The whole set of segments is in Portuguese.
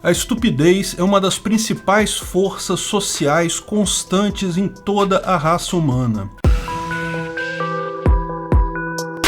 A estupidez é uma das principais forças sociais constantes em toda a raça humana.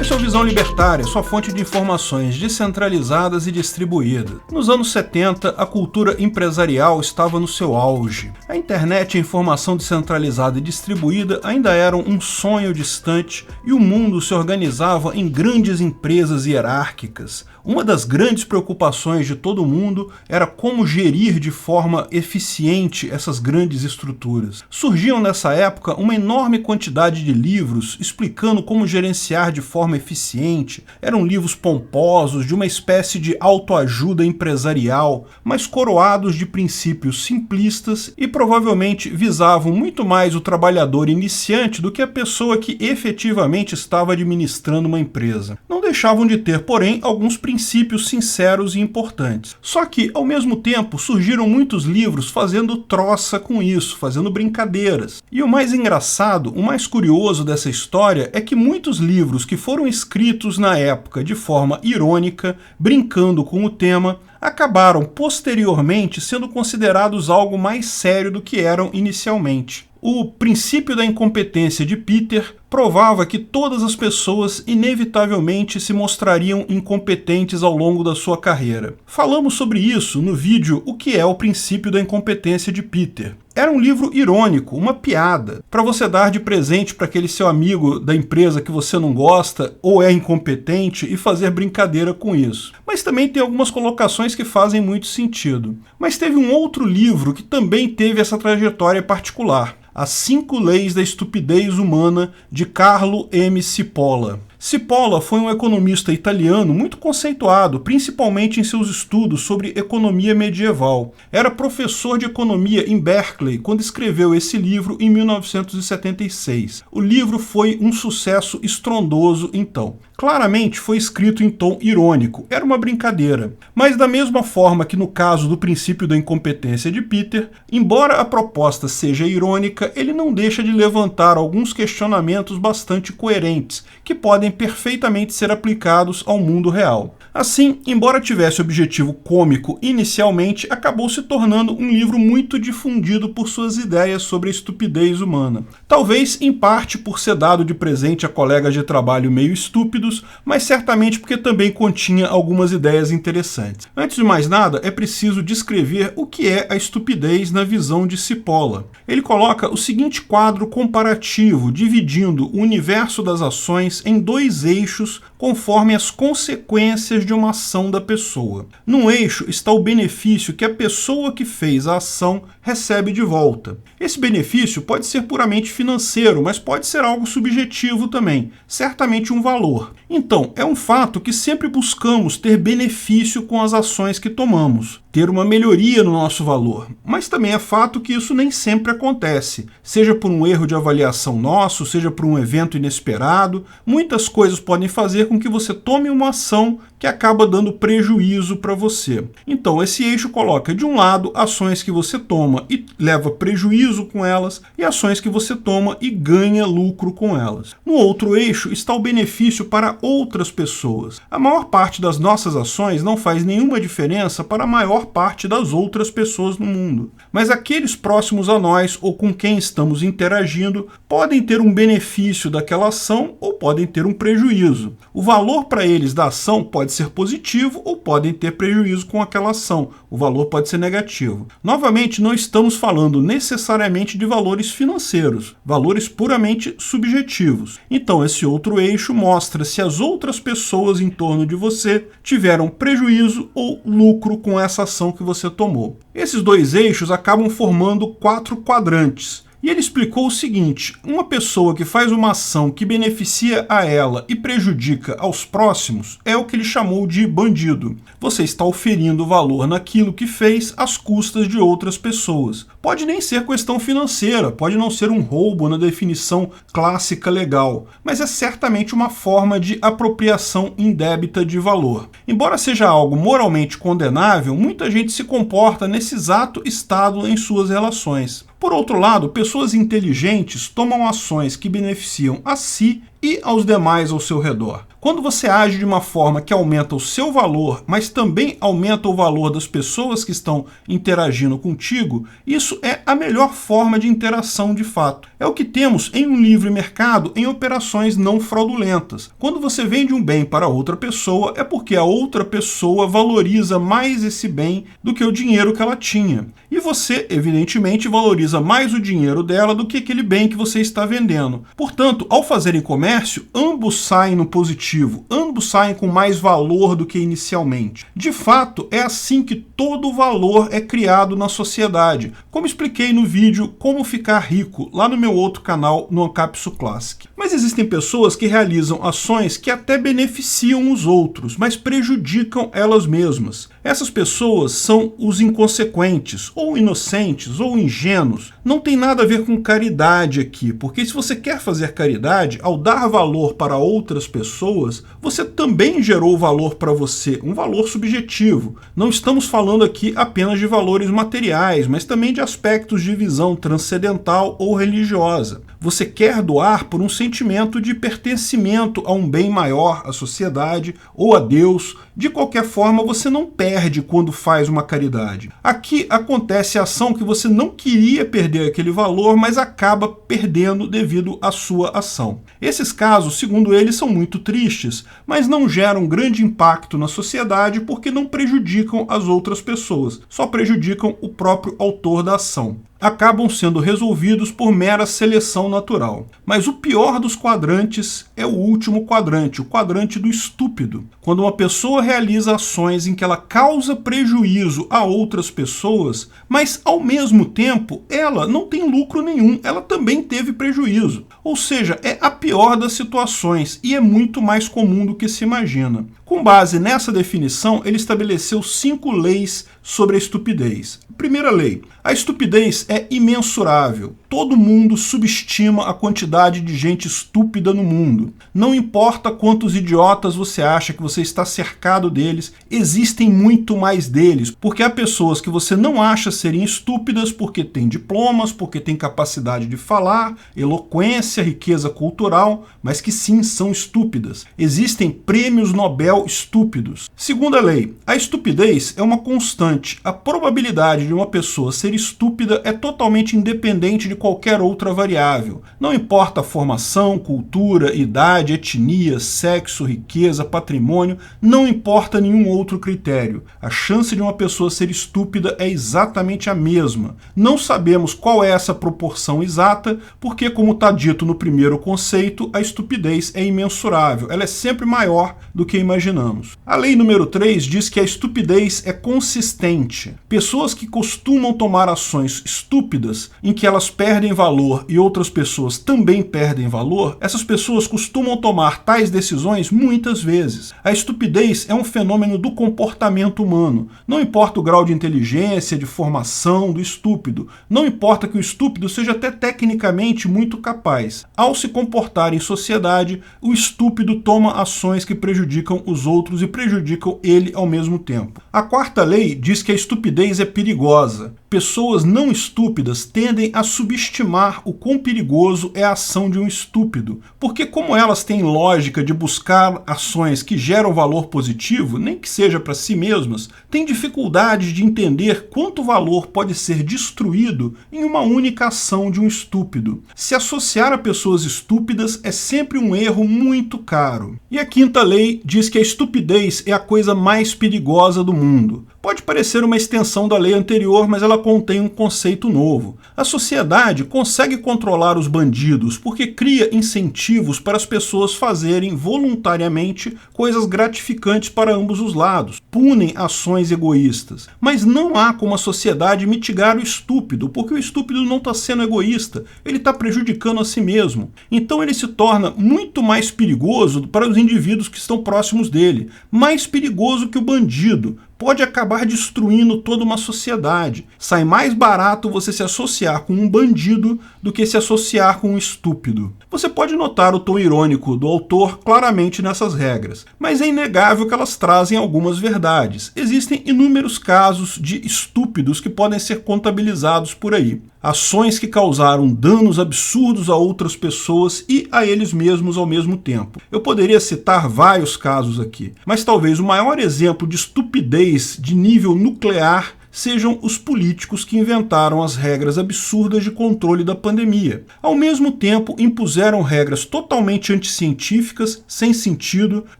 Esse é o Visão Libertária, sua fonte de informações descentralizadas e distribuídas. Nos anos 70, a cultura empresarial estava no seu auge. A internet e a informação descentralizada e distribuída ainda eram um sonho distante e o mundo se organizava em grandes empresas hierárquicas. Uma das grandes preocupações de todo mundo era como gerir de forma eficiente essas grandes estruturas. Surgiam nessa época uma enorme quantidade de livros explicando como gerenciar de forma eficiente. Eram livros pomposos, de uma espécie de autoajuda empresarial, mas coroados de princípios simplistas e provavelmente visavam muito mais o trabalhador iniciante do que a pessoa que efetivamente estava administrando uma empresa. Não deixavam de ter, porém, alguns princípios sinceros e importantes. Só que, ao mesmo tempo, surgiram muitos livros fazendo troça com isso, fazendo brincadeiras. E o mais engraçado, o mais curioso dessa história é que muitos livros que foram escritos na época de forma irônica, brincando com o tema, acabaram posteriormente sendo considerados algo mais sério do que eram inicialmente. O princípio da incompetência de Peter provava que todas as pessoas inevitavelmente se mostrariam incompetentes ao longo da sua carreira. Falamos sobre isso no vídeo O que é o princípio da incompetência de Peter. Era um livro irônico, uma piada, para você dar de presente para aquele seu amigo da empresa que você não gosta ou é incompetente e fazer brincadeira com isso. Mas também tem algumas colocações que fazem muito sentido. Mas teve um outro livro que também teve essa trajetória particular. As 5 Leis da Estupidez Humana, de Carlo M. Cipolla. Cipolla foi um economista italiano muito conceituado, principalmente em seus estudos sobre economia medieval. Era professor de economia em Berkeley quando escreveu esse livro em 1976. O livro foi um sucesso estrondoso então. Claramente foi escrito em tom irônico, era uma brincadeira. Mas da mesma forma que no caso do princípio da incompetência de Peter, embora a proposta seja irônica, ele não deixa de levantar alguns questionamentos bastante coerentes, que podem perfeitamente ser aplicados ao mundo real. Assim, embora tivesse objetivo cômico inicialmente, acabou se tornando um livro muito difundido por suas ideias sobre a estupidez humana. Talvez em parte por ser dado de presente a colegas de trabalho meio estúpidos, mas certamente porque também continha algumas ideias interessantes. Antes de mais nada, é preciso descrever o que é a estupidez na visão de Cipolla. Ele coloca o seguinte quadro comparativo, dividindo o universo das ações em 2 eixos conforme as consequências de uma ação da pessoa. Num eixo está o benefício que a pessoa que fez a ação recebe de volta. Esse benefício pode ser puramente financeiro, mas pode ser algo subjetivo também, certamente um valor. Então, é um fato que sempre buscamos ter benefício com as ações que tomamos, ter uma melhoria no nosso valor. Mas também é fato que isso nem sempre acontece, seja por um erro de avaliação nosso, seja por um evento inesperado. Muitas coisas podem fazer com que você tome uma ação que acaba dando prejuízo para você. Então, esse eixo coloca, de um lado, ações que você toma e leva prejuízo com elas, e ações que você toma e ganha lucro com elas. No outro eixo está o benefício para outras pessoas. A maior parte das nossas ações não faz nenhuma diferença para a maior parte das outras pessoas no mundo. Mas aqueles próximos a nós ou com quem estamos interagindo podem ter um benefício daquela ação ou podem ter um prejuízo. O valor para eles da ação pode ser positivo ou podem ter prejuízo com aquela ação. O valor pode ser negativo. Novamente, não estamos falando necessariamente de valores financeiros, valores puramente subjetivos. Então, esse outro eixo mostra se as outras pessoas em torno de você tiveram prejuízo ou lucro com essa ação que você tomou. Esses 2 eixos acabam formando 4 quadrantes. E ele explicou o seguinte: uma pessoa que faz uma ação que beneficia a ela e prejudica aos próximos é o que ele chamou de bandido. Você está oferindo valor naquilo que fez às custas de outras pessoas. Pode nem ser questão financeira, pode não ser um roubo na definição clássica legal, mas é certamente uma forma de apropriação indébita de valor. Embora seja algo moralmente condenável, muita gente se comporta nesse exato estado em suas relações. Por outro lado, pessoas inteligentes tomam ações que beneficiam a si e aos demais ao seu redor. Quando você age de uma forma que aumenta o seu valor, mas também aumenta o valor das pessoas que estão interagindo contigo, isso é a melhor forma de interação de fato. É o que temos em um livre mercado em operações não fraudulentas. Quando você vende um bem para outra pessoa, é porque a outra pessoa valoriza mais esse bem do que o dinheiro que ela tinha. E você, evidentemente, valoriza mais o dinheiro dela do que aquele bem que você está vendendo. Portanto, ao fazerem comércio, ambos saem no positivo, ambos saem com mais valor do que inicialmente. De fato, é assim que todo valor é criado na sociedade, como expliquei no vídeo Como Ficar Rico, lá no meu outro canal, no Ancapsu Classic. Mas existem pessoas que realizam ações que até beneficiam os outros, mas prejudicam elas mesmas. Essas pessoas são os inconsequentes, ou inocentes, ou ingênuos. Não tem nada a ver com caridade aqui, porque se você quer fazer caridade, ao dar valor para outras pessoas, você também gerou valor para você, um valor subjetivo. Não estamos falando aqui apenas de valores materiais, mas também de aspectos de visão transcendental ou religiosa. Você quer doar por um sentimento de pertencimento a um bem maior, à sociedade ou a Deus. De qualquer forma, você não perde quando faz uma caridade. Aqui acontece a ação que você não queria perder aquele valor, mas acaba perdendo devido à sua ação. Esses casos, segundo eles, são muito tristes, mas não geram grande impacto na sociedade porque não prejudicam as outras pessoas, só prejudicam o próprio autor da ação. Acabam sendo resolvidos por mera seleção natural. Mas o pior dos quadrantes é o último quadrante, o quadrante do estúpido. Quando uma pessoa realiza ações em que ela causa prejuízo a outras pessoas, mas ao mesmo tempo ela não tem lucro nenhum, ela também teve prejuízo. Ou seja, é a pior das situações e é muito mais comum do que se imagina. Com base nessa definição, ele estabeleceu 5 leis sobre a estupidez. Primeira lei: a estupidez é imensurável. Todo mundo subestima a quantidade de gente estúpida no mundo. Não importa quantos idiotas você acha que você está cercado deles, existem muito mais deles, porque há pessoas que você não acha serem estúpidas porque têm diplomas, porque têm capacidade de falar, eloquência, riqueza cultural, mas que sim são estúpidas. Existem prêmios Nobel estúpidos. Segunda lei: a estupidez é uma constante. A probabilidade de uma pessoa ser estúpida é totalmente independente de qualquer outra variável. Não importa a formação, cultura, idade, etnia, sexo, riqueza, patrimônio, não importa nenhum outro critério. A chance de uma pessoa ser estúpida é exatamente a mesma. Não sabemos qual é essa proporção exata, porque, como está dito no primeiro conceito, a estupidez é imensurável. Ela é sempre maior do que imaginamos. A lei número 3 diz que a estupidez é consistente. Pessoas que costumam tomar ações estúpidas, em que elas perdem valor e outras pessoas também perdem valor, essas pessoas costumam tomar tais decisões muitas vezes. A estupidez é um fenômeno do comportamento humano. Não importa o grau de inteligência, de formação do estúpido. Não importa que o estúpido seja até tecnicamente muito capaz. Ao se comportar em sociedade, o estúpido toma ações que prejudicam os outros e prejudicam ele ao mesmo tempo. A quarta lei diz que a estupidez é perigosa. Pessoas não estúpidas tendem a subestimar o quão perigoso é a ação de um estúpido, porque como elas têm lógica de buscar ações que geram valor positivo, nem que seja para si mesmas, têm dificuldade de entender quanto valor pode ser destruído em uma única ação de um estúpido. Se associar a pessoas estúpidas é sempre um erro muito caro. E a quinta lei diz que a estupidez é a coisa mais perigosa do mundo. Pode parecer uma extensão da lei anterior, mas ela contém um conceito novo. A sociedade consegue controlar os bandidos porque cria incentivos para as pessoas fazerem voluntariamente coisas gratificantes para ambos os lados, punem ações egoístas. Mas não há como a sociedade mitigar o estúpido, porque o estúpido não está sendo egoísta, ele está prejudicando a si mesmo. Então ele se torna muito mais perigoso para os indivíduos que estão próximos dele, mais perigoso que o bandido. Pode acabar destruindo toda uma sociedade. Sai mais barato você se associar com um bandido do que se associar com um estúpido. Você pode notar o tom irônico do autor claramente nessas regras, mas é inegável que elas trazem algumas verdades. Existem inúmeros casos de estúpidos que podem ser contabilizados por aí. Ações que causaram danos absurdos a outras pessoas e a eles mesmos ao mesmo tempo. Eu poderia citar vários casos aqui, mas talvez o maior exemplo de estupidez de nível nuclear sejam os políticos que inventaram as regras absurdas de controle da pandemia. Ao mesmo tempo, impuseram regras totalmente anticientíficas, sem sentido,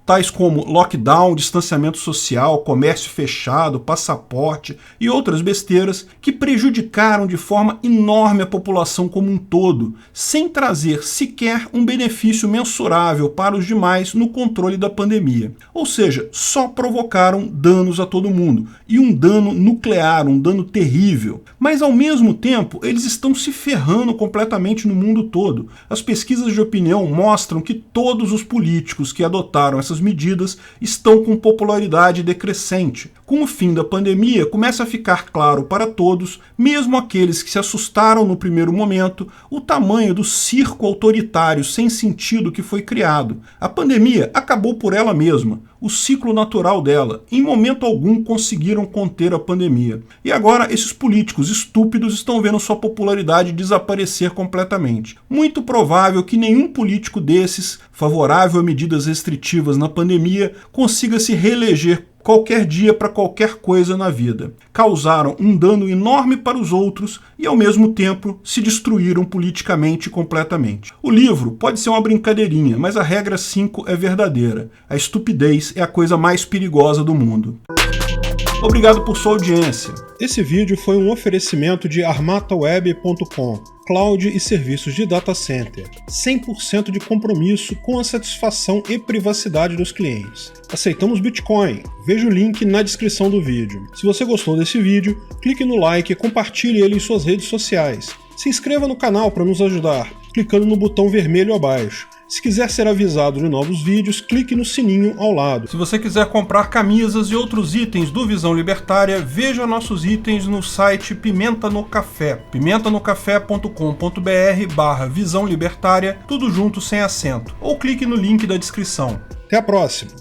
tais como lockdown, distanciamento social, comércio fechado, passaporte e outras besteiras que prejudicaram de forma enorme a população como um todo, sem trazer sequer um benefício mensurável para os demais no controle da pandemia. Ou seja, só provocaram danos a todo mundo, e um dano nuclear, um dano terrível. Mas ao mesmo tempo, eles estão se ferrando completamente no mundo todo. As pesquisas de opinião mostram que todos os políticos que adotaram essas medidas estão com popularidade decrescente. Com o fim da pandemia, começa a ficar claro para todos, mesmo aqueles que se assustaram no primeiro momento, o tamanho do circo autoritário sem sentido que foi criado. A pandemia acabou por ela mesma, o ciclo natural dela. Em momento algum conseguiram conter a pandemia. E agora esses políticos estúpidos estão vendo sua popularidade desaparecer completamente. Muito provável que nenhum político desses, favorável a medidas restritivas na pandemia, consiga se reeleger qualquer dia para qualquer coisa na vida. Causaram um dano enorme para os outros e, ao mesmo tempo, se destruíram politicamente completamente. O livro pode ser uma brincadeirinha, mas a regra 5 é verdadeira. A estupidez é a coisa mais perigosa do mundo. Obrigado por sua audiência. Esse vídeo foi um oferecimento de armataweb.com, cloud e serviços de data center, 100% de compromisso com a satisfação e privacidade dos clientes. Aceitamos Bitcoin, veja o link na descrição do vídeo. Se você gostou desse vídeo, clique no like e compartilhe ele em suas redes sociais. Se inscreva no canal para nos ajudar, clicando no botão vermelho abaixo. Se quiser ser avisado de novos vídeos, clique no sininho ao lado. Se você quiser comprar camisas e outros itens do Visão Libertária, veja nossos itens no site Pimenta no Café, pimentanocafé.com.br/Visão Libertária, tudo junto sem acento, ou clique no link da descrição. Até a próxima!